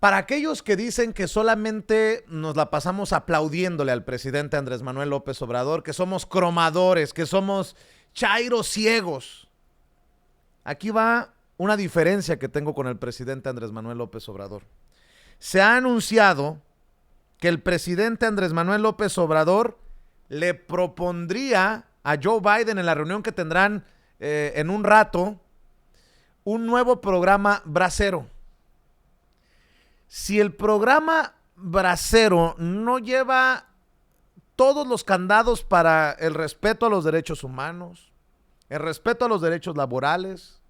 para aquellos que dicen que solamente nos la pasamos aplaudiéndole al presidente Andrés Manuel López Obrador, que somos cromadores, que somos chairos ciegos, aquí va una diferencia que tengo con el presidente Andrés Manuel López Obrador. Se ha anunciado que el presidente Andrés Manuel López Obrador le propondría a Joe Biden en la reunión que tendrán en un rato un nuevo programa bracero. Si el programa bracero no lleva todos los candados para el respeto a los derechos humanos, el respeto a los derechos laborales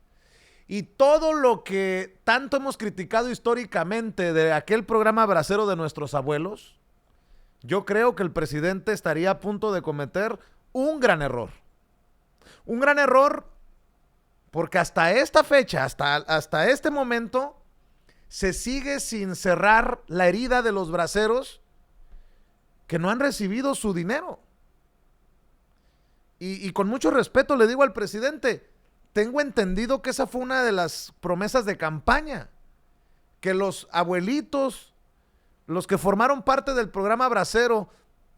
y todo lo que tanto hemos criticado históricamente de aquel programa bracero de nuestros abuelos, yo creo que el presidente estaría a punto de cometer un gran error. Un gran error porque hasta esta fecha, hasta este momento, se sigue sin cerrar la herida de los braceros que no han recibido su dinero. Y con mucho respeto le digo al presidente, tengo entendido que esa fue una de las promesas de campaña, que los abuelitos, los que formaron parte del programa bracero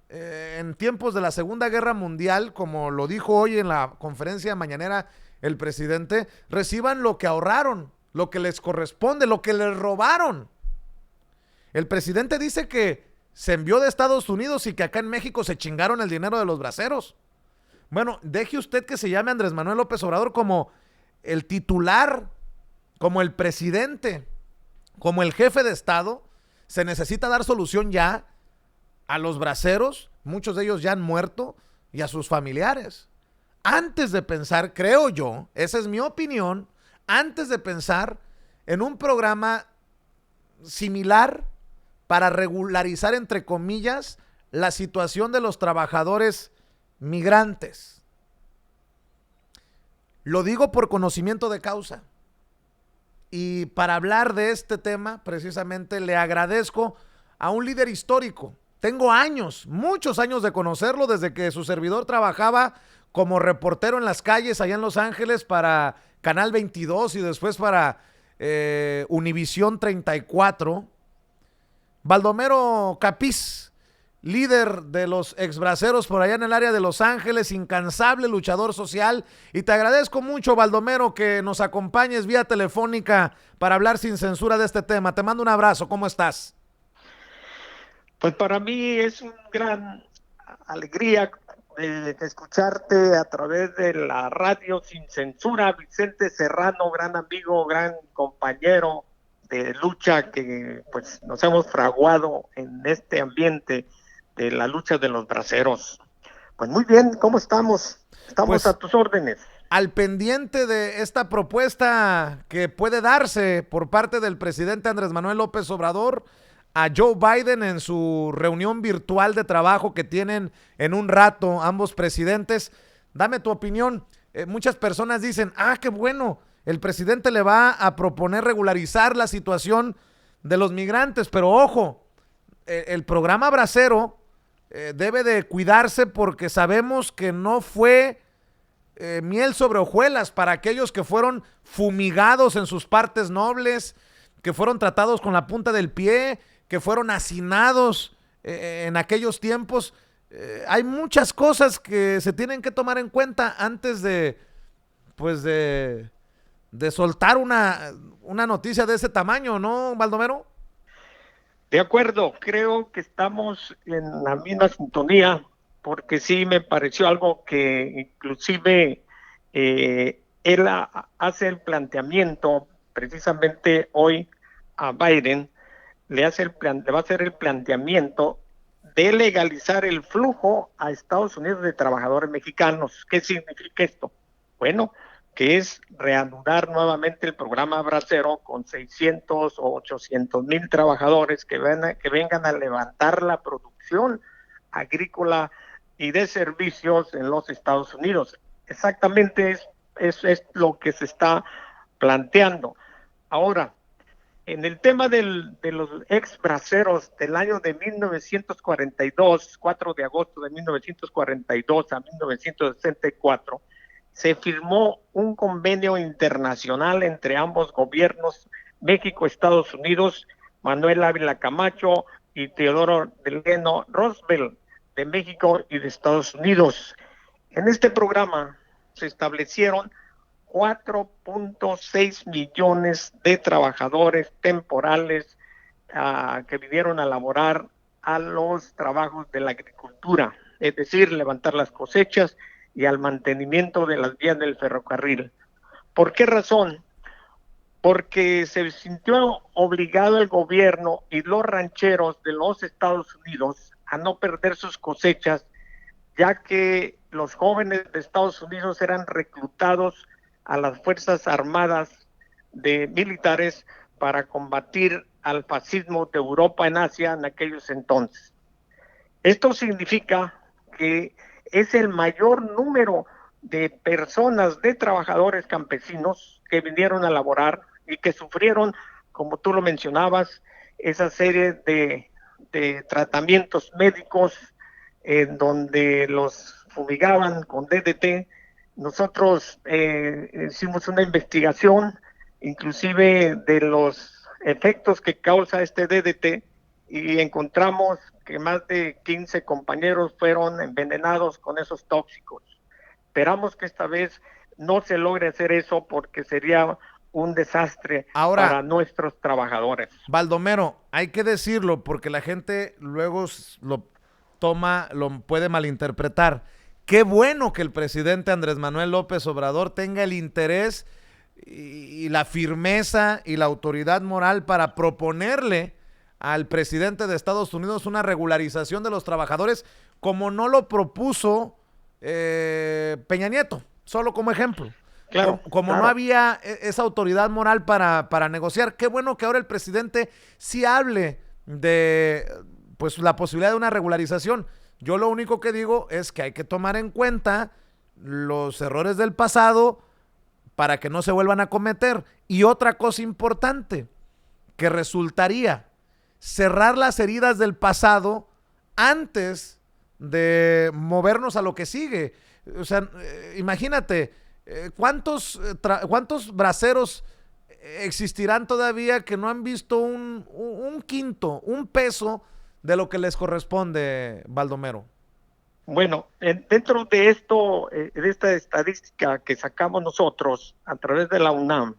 en tiempos de la Segunda Guerra Mundial, como lo dijo hoy en la conferencia mañanera el presidente, reciban lo que ahorraron, lo que les corresponde, lo que les robaron. El presidente dice que se envió de Estados Unidos y que acá en México se chingaron el dinero de los braceros. Bueno, deje usted que se llame Andrés Manuel López Obrador como el titular, como el presidente, como el jefe de Estado. Se necesita dar solución ya a los braceros, muchos de ellos ya han muerto, y a sus familiares. Antes de pensar, creo yo, esa es mi opinión, antes de pensar en un programa similar para regularizar, entre comillas, la situación de los trabajadores migrantes. Lo digo por conocimiento de causa. Y para hablar de este tema, precisamente, le agradezco a un líder histórico. Tengo años, muchos años de conocerlo, desde que su servidor trabajaba como reportero en las calles allá en Los Ángeles para Canal 22 y después para Univisión 34. Baldomero Capiz, líder de los exbraceros por allá en el área de Los Ángeles, incansable luchador social. Y te agradezco mucho, Baldomero, que nos acompañes vía telefónica para hablar sin censura de este tema. Te mando un abrazo, ¿cómo estás? Pues para mí es una gran alegría escucharte a través de la radio sin censura. Vicente Serrano, gran amigo, gran compañero de lucha que pues nos hemos fraguado en este ambiente de la lucha de los braceros. Pues muy bien, ¿cómo estamos? Estamos Pues a tus órdenes. al pendiente de esta propuesta que puede darse por parte del presidente Andrés Manuel López Obrador a Joe Biden en su reunión virtual de trabajo que tienen en un rato ambos presidentes. Dame tu opinión. Muchas personas dicen, qué bueno, el presidente le va a proponer regularizar la situación de los migrantes, pero ojo, el programa bracero debe de cuidarse porque sabemos que no fue miel sobre hojuelas para aquellos que fueron fumigados en sus partes nobles, que fueron tratados con la punta del pie, que fueron hacinados en aquellos tiempos. Hay muchas cosas que se tienen que tomar en cuenta antes pues de soltar una noticia de ese tamaño, ¿no, Baldomero? De acuerdo, creo que estamos en la misma sintonía, porque sí me pareció algo que inclusive él hace el planteamiento precisamente hoy a Biden, le va a hacer el planteamiento de legalizar el flujo a Estados Unidos de trabajadores mexicanos. ¿Qué significa esto? Bueno, que es reanudar nuevamente el programa bracero con 600 o 800,000 trabajadores que vengan a levantar la producción agrícola y de servicios en los Estados Unidos. Exactamente es lo que se está planteando. Ahora, en el tema de los ex braceros del año de 1942, 4 de agosto de 1942 a 1964, se firmó un convenio internacional entre ambos gobiernos, México, Estados Unidos, Manuel Ávila Camacho y Teodoro Delgado Roosevelt de México y de Estados Unidos. En este programa se establecieron 4.6 millones de trabajadores temporales que vinieron a laborar a los trabajos de la agricultura, es decir, levantar las cosechas y al mantenimiento de las vías del ferrocarril. ¿Por qué razón? Porque se sintió obligado el gobierno y los rancheros de los Estados Unidos a no perder sus cosechas, ya que los jóvenes de Estados Unidos eran reclutados a las Fuerzas Armadas de militares para combatir al fascismo de Europa en Asia en aquellos entonces. Esto significa que es el mayor número de personas, de trabajadores campesinos que vinieron a laborar y que sufrieron, como tú lo mencionabas, esa serie de tratamientos médicos en donde los fumigaban con DDT. Nosotros hicimos una investigación, inclusive de los efectos que causa este DDT, y encontramos que más de 15 compañeros fueron envenenados con esos tóxicos. Esperamos que esta vez no se logre hacer eso porque sería un desastre para Ahora, nuestros trabajadores. Baldomero, hay que decirlo porque la gente luego lo toma, lo puede malinterpretar. Qué bueno que el presidente Andrés Manuel López Obrador tenga el interés y la firmeza y la autoridad moral para proponerle al presidente de Estados Unidos una regularización de los trabajadores como no lo propuso Peña Nieto, solo como ejemplo. Claro, Como claro. no había esa autoridad moral para negociar, qué bueno que ahora el presidente sí hable de pues la posibilidad de una regularización. Yo lo único que digo es que hay que tomar en cuenta los errores del pasado para que no se vuelvan a cometer. Y otra cosa importante, que resultaría cerrar las heridas del pasado antes de movernos a lo que sigue. O sea, imagínate, ¿cuántos braceros existirán todavía que no han visto un quinto, un peso de lo que les corresponde, Baldomero? Bueno, dentro de esto, de esta estadística que sacamos nosotros a través de la UNAM,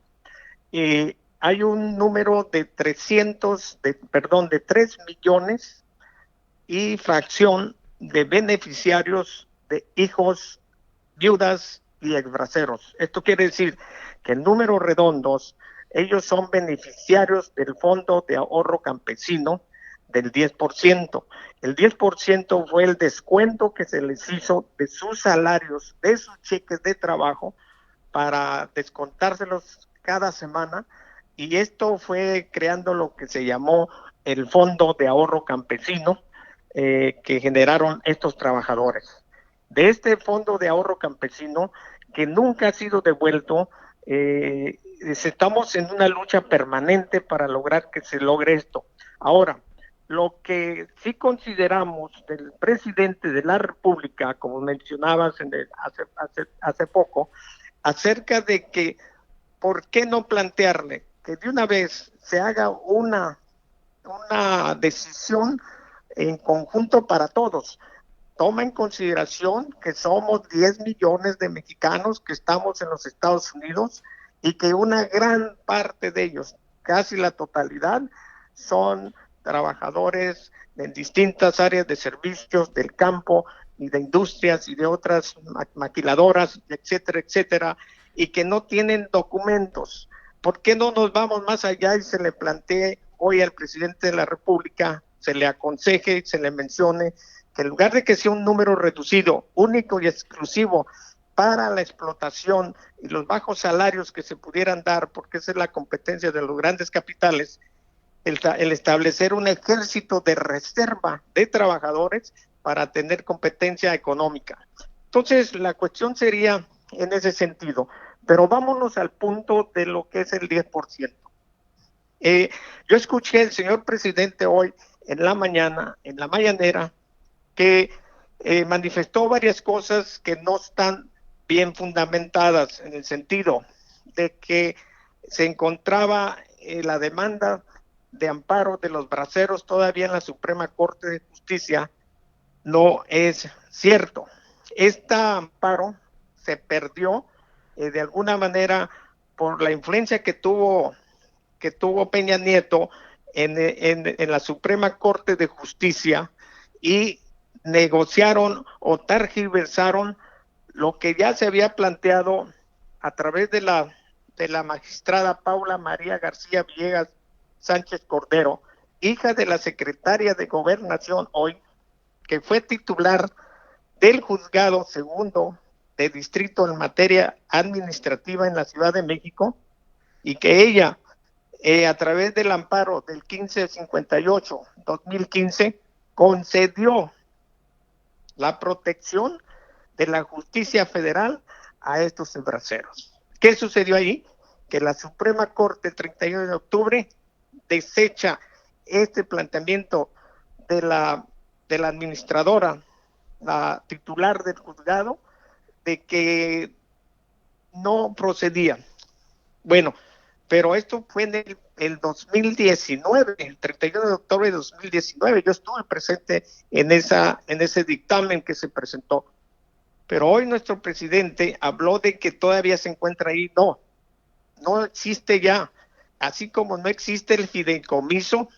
hay un número de 3 millones y fracción de beneficiarios de hijos, viudas y exbraceros. Esto quiere decir que en números redondos, ellos son beneficiarios del Fondo de Ahorro Campesino del 10%. El 10% fue el descuento que se les hizo de sus salarios, de sus cheques de trabajo, para descontárselos cada semana, y esto fue creando lo que se llamó el Fondo de Ahorro Campesino, que generaron estos trabajadores. De este Fondo de Ahorro Campesino, que nunca ha sido devuelto, estamos en una lucha permanente para lograr que se logre esto. Ahora, lo que sí consideramos del presidente de la República, como mencionabas hace poco, acerca de que ¿por qué no plantearle que de una vez se haga una decisión en conjunto para todos? Toma en consideración que somos 10 millones de mexicanos que estamos en los Estados Unidos y que una gran parte de ellos, casi la totalidad, son trabajadores en distintas áreas de servicios del campo y de industrias y de otras maquiladoras, etcétera, etcétera, y que no tienen documentos. ¿Por qué no nos vamos más allá y se le plantee hoy al presidente de la República, se le aconseje, se le mencione que en lugar de que sea un número reducido, único y exclusivo para la explotación y los bajos salarios que se pudieran dar, porque esa es la competencia de los grandes capitales, el establecer un ejército de reserva de trabajadores para tener competencia económica? Entonces, la cuestión sería en ese sentido, pero vámonos al punto de lo que es el 10%. Yo escuché al señor presidente hoy en la mañana, en la mañanera, que manifestó varias cosas que no están bien fundamentadas, en el sentido de que se encontraba la demanda de amparo de los braceros todavía en la Suprema Corte de Justicia no es cierto. Este amparo se perdió de alguna manera por la influencia que tuvo Peña Nieto en la Suprema Corte de Justicia, y negociaron o tergiversaron lo que ya se había planteado a través de la magistrada Paula María García Villegas Sánchez Cordero, hija de la secretaria de Gobernación hoy, que fue titular del juzgado segundo de distrito en materia administrativa en la Ciudad de México, y que ella, a través del amparo del 1558-2015, concedió la protección de la justicia federal a estos braceros. ¿Qué sucedió ahí? Que la Suprema Corte el 31 de octubre desecha este planteamiento de la administradora, la titular del juzgado, de que no procedía. Bueno, pero esto fue en el 2019, el 31 de octubre de 2019. Yo estuve presente en ese dictamen que se presentó. Pero hoy nuestro presidente habló de que todavía se encuentra ahí. No existe ya. Así como no existe el fideicomiso,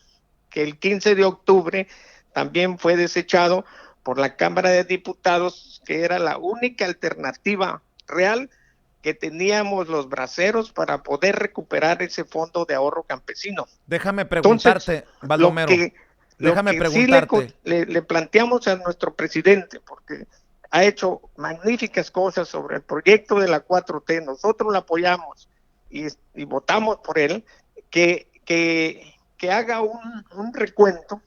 que el 15 de octubre también fue desechado por la Cámara de Diputados, que era la única alternativa real que teníamos los braceros para poder recuperar ese fondo de ahorro campesino. Déjame preguntarte, entonces, Baldomero, déjame preguntarte. Sí le planteamos a nuestro presidente, porque ha hecho magníficas cosas sobre el proyecto de la 4T, nosotros lo apoyamos y votamos por él, que haga un recuento,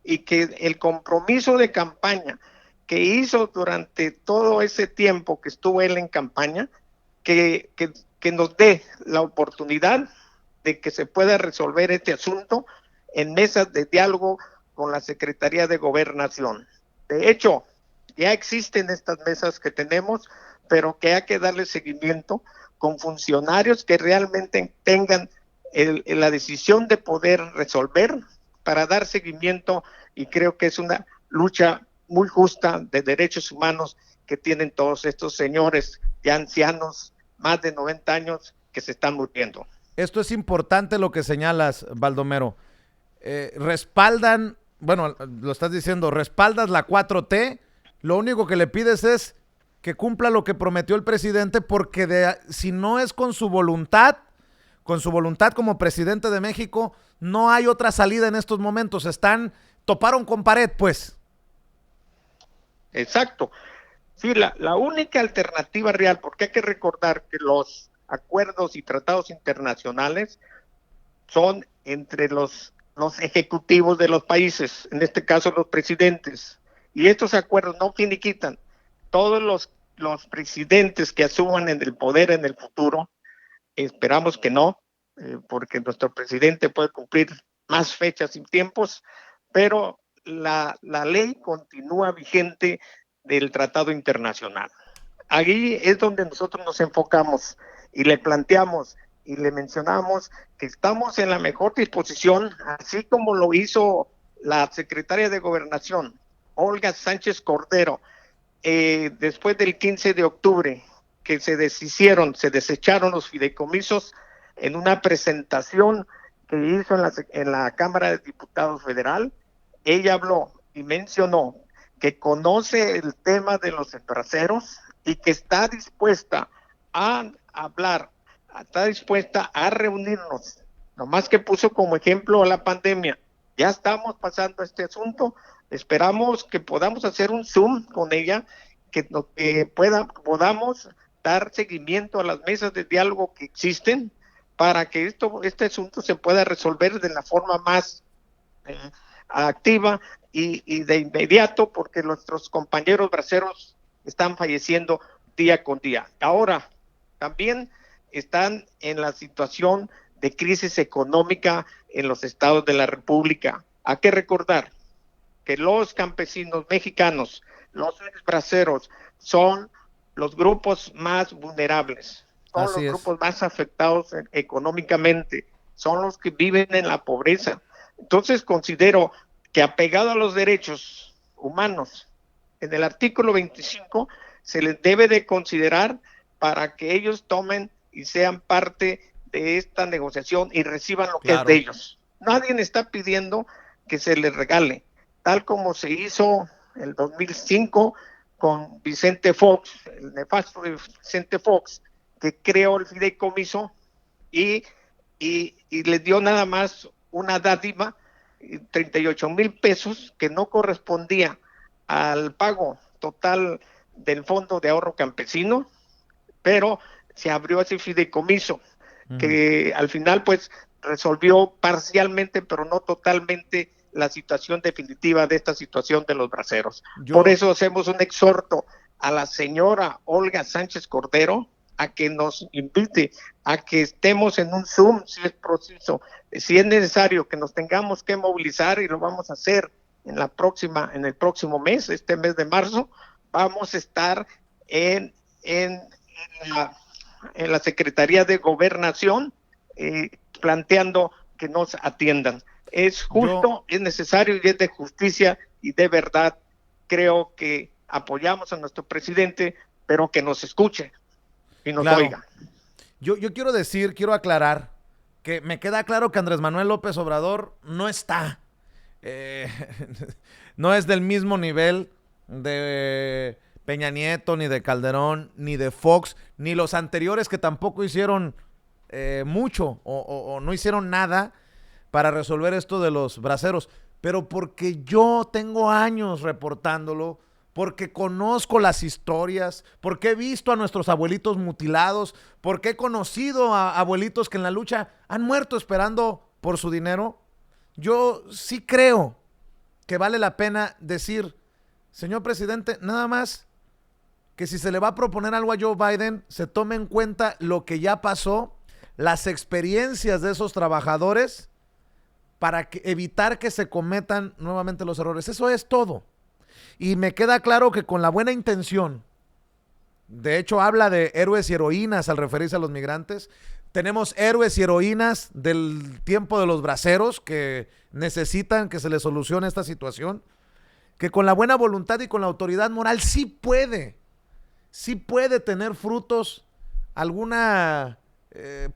y que el compromiso de campaña que hizo durante todo ese tiempo que estuvo él en campaña, que nos dé la oportunidad de que se pueda resolver este asunto en mesas de diálogo con la Secretaría de Gobernación. De hecho, ya existen estas mesas que tenemos, pero que hay que darle seguimiento con funcionarios que realmente tengan la decisión de poder resolver, para dar seguimiento, y creo que es una lucha muy justa de derechos humanos que tienen todos estos señores ya ancianos, más de 90 años, que se están muriendo. Esto es importante lo que señalas, Baldomero. Respaldan, bueno, lo estás diciendo, respaldas la 4T, lo único que le pides es que cumpla lo que prometió el presidente, porque si no es con su voluntad como presidente de México, no hay otra salida en estos momentos. Toparon con pared, pues. Exacto. Sí, la única alternativa real, porque hay que recordar que los acuerdos y tratados internacionales son entre los ejecutivos de los países, en este caso los presidentes, y estos acuerdos no finiquitan. Todos los presidentes que asuman en el poder en el futuro, esperamos que no, porque nuestro presidente puede cumplir más fechas y tiempos, pero la ley continúa vigente del tratado internacional. Ahí es donde nosotros nos enfocamos y le planteamos y le mencionamos que estamos en la mejor disposición, así como lo hizo la secretaria de Gobernación, Olga Sánchez Cordero, después del 15 de octubre, que se desecharon los fideicomisos en una presentación que hizo en la Cámara de Diputados Federal. Ella habló y mencionó que conoce el tema de los braceros y que está dispuesta a hablar, está dispuesta a reunirnos. Nomás que puso como ejemplo la pandemia. Ya estamos pasando este asunto. Esperamos que podamos hacer un Zoom con ella, que podamos dar seguimiento a las mesas de diálogo que existen, para que este asunto se pueda resolver de la forma más activa y de inmediato, porque nuestros compañeros braceros están falleciendo día con día. Ahora, también están en la situación de crisis económica en los estados de la República. Hay que recordar que los campesinos mexicanos, los braceros, son los grupos más vulnerables, son los grupos más afectados económicamente, son los que viven en la pobreza, Entonces considero que apegado a los derechos humanos, en el artículo 25 se les debe de considerar para que ellos tomen y sean parte de esta negociación y reciban lo que es de ellos. Nadie está pidiendo que se les regale, tal como se hizo en el 2005 con Vicente Fox, el nefasto de Vicente Fox, que creó el fideicomiso y les dio nada más una dádiva, 38,000 pesos, que no correspondía al pago total del Fondo de Ahorro Campesino, pero se abrió ese fideicomiso, que al final pues resolvió parcialmente, pero no totalmente, la situación definitiva de esta situación de los braceros. Por eso hacemos un exhorto a la señora Olga Sánchez Cordero a que nos invite, a que estemos en un Zoom, si es preciso, si es necesario que nos tengamos que movilizar, y lo vamos a hacer en el próximo mes, este mes de marzo, vamos a estar en la Secretaría de Gobernación planteando que nos atiendan. Es justo, es necesario y es de justicia, y de verdad creo que apoyamos a nuestro presidente, pero que nos escuche y nos oiga. Yo quiero aclarar que me queda claro que Andrés Manuel López Obrador no está, no es del mismo nivel de Peña Nieto, ni de Calderón, ni de Fox, ni los anteriores, que tampoco hicieron mucho o no hicieron nada para resolver esto de los braceros, pero porque yo tengo años reportándolo, porque conozco las historias, porque he visto a nuestros abuelitos mutilados, porque he conocido a abuelitos que en la lucha han muerto esperando por su dinero. Yo sí creo que vale la pena decir, señor presidente, nada más que si se le va a proponer algo a Joe Biden, se tome en cuenta lo que ya pasó, las experiencias de esos trabajadores, para evitar que se cometan nuevamente los errores. Eso es todo. Y me queda claro que con la buena intención, de hecho habla de héroes y heroínas al referirse a los migrantes, tenemos héroes y heroínas del tiempo de los braceros que necesitan que se les solucione esta situación, que con la buena voluntad y con la autoridad moral sí puede tener frutos alguna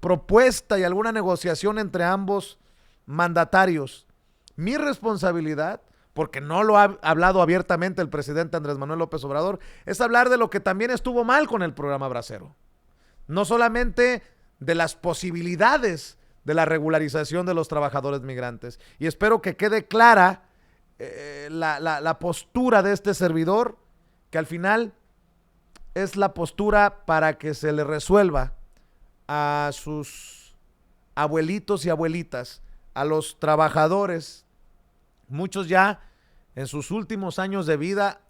propuesta y alguna negociación entre ambos mandatarios. Mi responsabilidad, porque no lo ha hablado abiertamente el presidente Andrés Manuel López Obrador, es hablar de lo que también estuvo mal con el programa Bracero. No solamente de las posibilidades de la regularización de los trabajadores migrantes. Y espero que quede clara la postura de este servidor, que al final es la postura para que se le resuelva a sus abuelitos y abuelitas, a los trabajadores, muchos ya en sus últimos años de vida,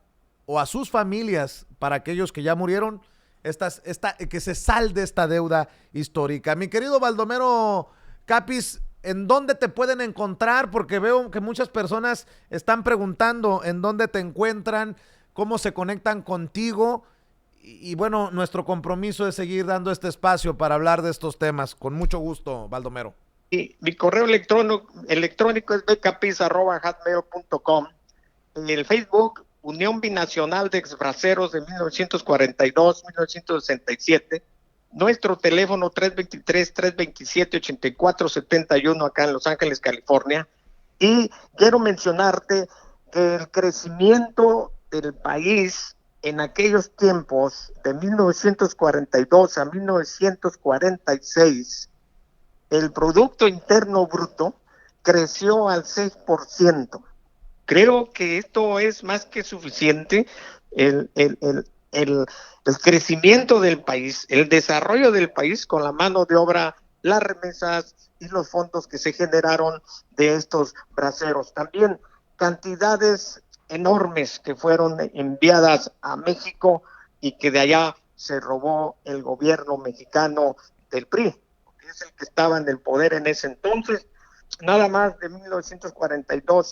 o a sus familias, para aquellos que ya murieron, que se salde esta deuda histórica. Mi querido Baldomero Capis, ¿en dónde te pueden encontrar? Porque veo que muchas personas están preguntando en dónde te encuentran, cómo se conectan contigo. Y bueno, nuestro compromiso es seguir dando este espacio para hablar de estos temas. Con mucho gusto, Baldomero. Y mi correo electrónico es bcapiz@hotmail.com. En el Facebook, Unión Binacional de Exbraceros de 1942-1967. Nuestro teléfono 323-327-8471 acá en Los Ángeles, California. Y quiero mencionarte que el crecimiento del país en aquellos tiempos, de 1942 a 1946, el Producto Interno Bruto creció al 6%. Creo que esto es más que suficiente. El crecimiento del país, el desarrollo del país con la mano de obra, las remesas y los fondos que se generaron de estos braceros. También cantidades enormes que fueron enviadas a México y que de allá se robó el gobierno mexicano del PRI, que es el que estaba en el poder en ese entonces. Nada más de 1942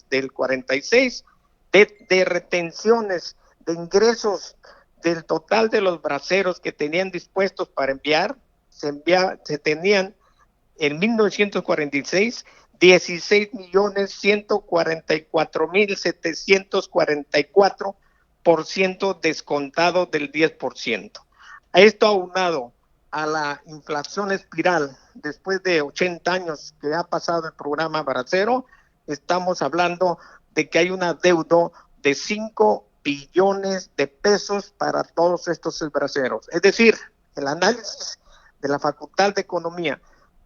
del 46, de retenciones de ingresos del total de los braceros que tenían dispuestos para enviar, se tenían en 1946 16,144,744% descontado del 10%. Esto aunado a la inflación espiral después de 80 años que ha pasado el programa Bracero, estamos hablando de que hay un adeudo de 5 billones de pesos para todos estos braceros. Es decir, el análisis de la Facultad de Economía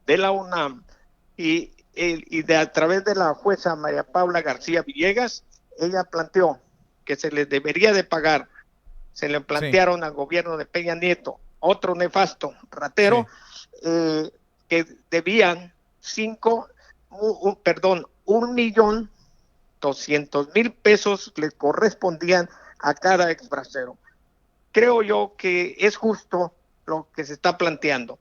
de la UNAM y de a través de la jueza María Paula García Villegas, ella planteó que se les debería de pagar. Se le plantearon al gobierno de Peña Nieto, otro nefasto, ratero, que debían 1,200,000 pesos le correspondían a cada ex bracero. Creo yo que es justo lo que se está planteando.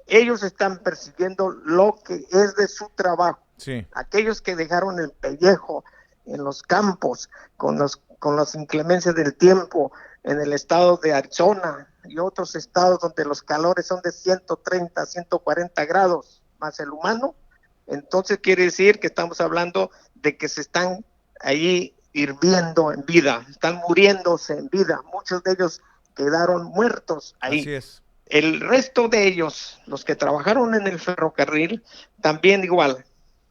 Ellos están percibiendo lo que es de su trabajo. Sí. Aquellos que dejaron el pellejo en los campos con las inclemencias del tiempo en el estado de Arizona y otros estados donde los calores son de 130, 140 grados más el humano, entonces quiere decir que estamos hablando de que se están ahí hirviendo en vida, están muriéndose en vida, muchos de ellos quedaron muertos ahí. Así es. El resto de ellos, los que trabajaron en el ferrocarril, también igual,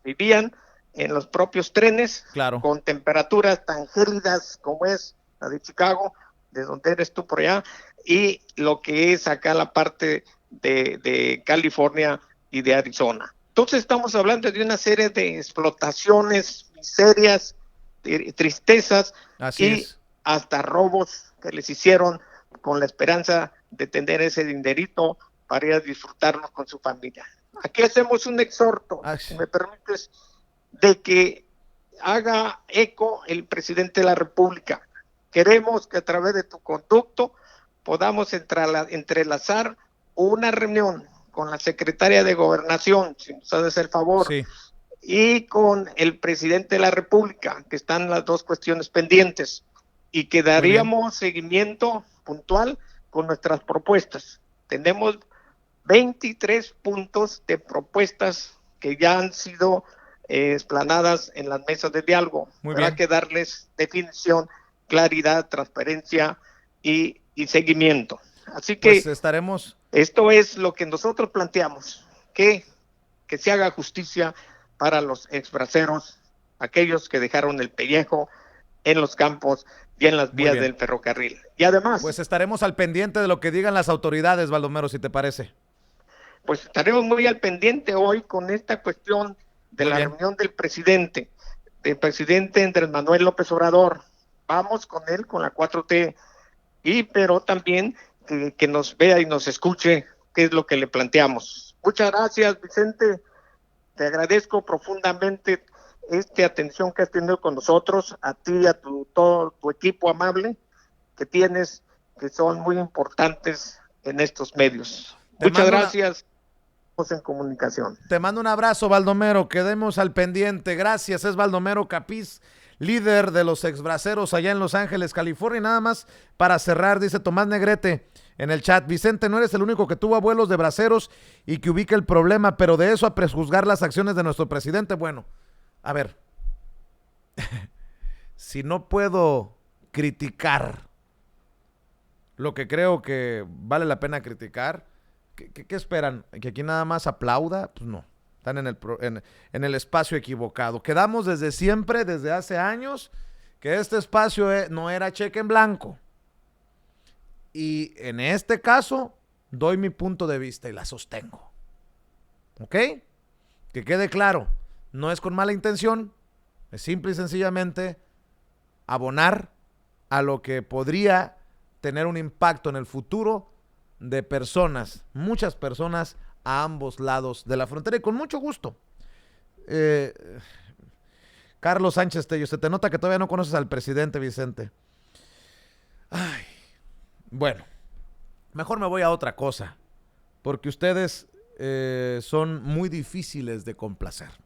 vivían en los propios trenes, claro, con temperaturas tan gélidas como es la de Chicago, de donde eres tú por allá, y lo que es acá la parte de California y de Arizona. Entonces estamos hablando de una serie de explotaciones, miserias, tristezas y hasta robos que les hicieron con la esperanza de tener ese dinerito para ir a disfrutarnos con su familia. Aquí hacemos un exhorto, si me permites, de que haga eco el presidente de la República. Queremos que a través de tu conducto podamos entrelazar una reunión con la secretaria de Gobernación, si nos haces el favor, y con el presidente de la República, que están las dos cuestiones pendientes, y que daríamos seguimiento puntual con nuestras propuestas. Tenemos 23 puntos de propuestas que ya han sido explanadas en las mesas de diálogo. Habrá que darles definición, claridad, transparencia y seguimiento. Así que pues estaremos. Esto es lo que nosotros planteamos, que se haga justicia para los exbraceros, aquellos que dejaron el pellejo en los campos y en las vías del ferrocarril. Y además, pues estaremos al pendiente de lo que digan las autoridades, Baldomero, si te parece. Pues estaremos muy al pendiente hoy con esta cuestión de la reunión del presidente Andrés Manuel López Obrador. Vamos con él, con la 4T, pero también que nos vea y nos escuche qué es lo que le planteamos. Muchas gracias, Vicente. Te agradezco profundamente esta atención que has tenido con nosotros, a ti y a todo tu equipo amable que tienes, que son muy importantes en estos medios. Muchas gracias. En comunicación. Te mando un abrazo, Baldomero. Quedemos al pendiente. Gracias. Es Baldomero Capiz, líder de los exbraceros allá en Los Ángeles, California. Y nada más para cerrar, dice Tomás Negrete en el chat: Vicente, no eres el único que tuvo abuelos de braceros y que ubica el problema, pero de eso a prejuzgar las acciones de nuestro presidente, bueno, a ver, si no puedo criticar lo que creo que vale la pena criticar, ¿qué esperan? ¿Que aquí nada más aplauda? Pues no, están en el espacio equivocado. Quedamos desde siempre, desde hace años, que este espacio no era cheque en blanco. Y en este caso, doy mi punto de vista y la sostengo. ¿Ok? Que quede claro, no es con mala intención, es simple y sencillamente abonar a lo que podría tener un impacto en el futuro de personas, muchas personas a ambos lados de la frontera, y con mucho gusto. Carlos Sánchez Tello, se te nota que todavía no conoces al presidente, Vicente. Ay, bueno, mejor me voy a otra cosa, porque ustedes son muy difíciles de complacer.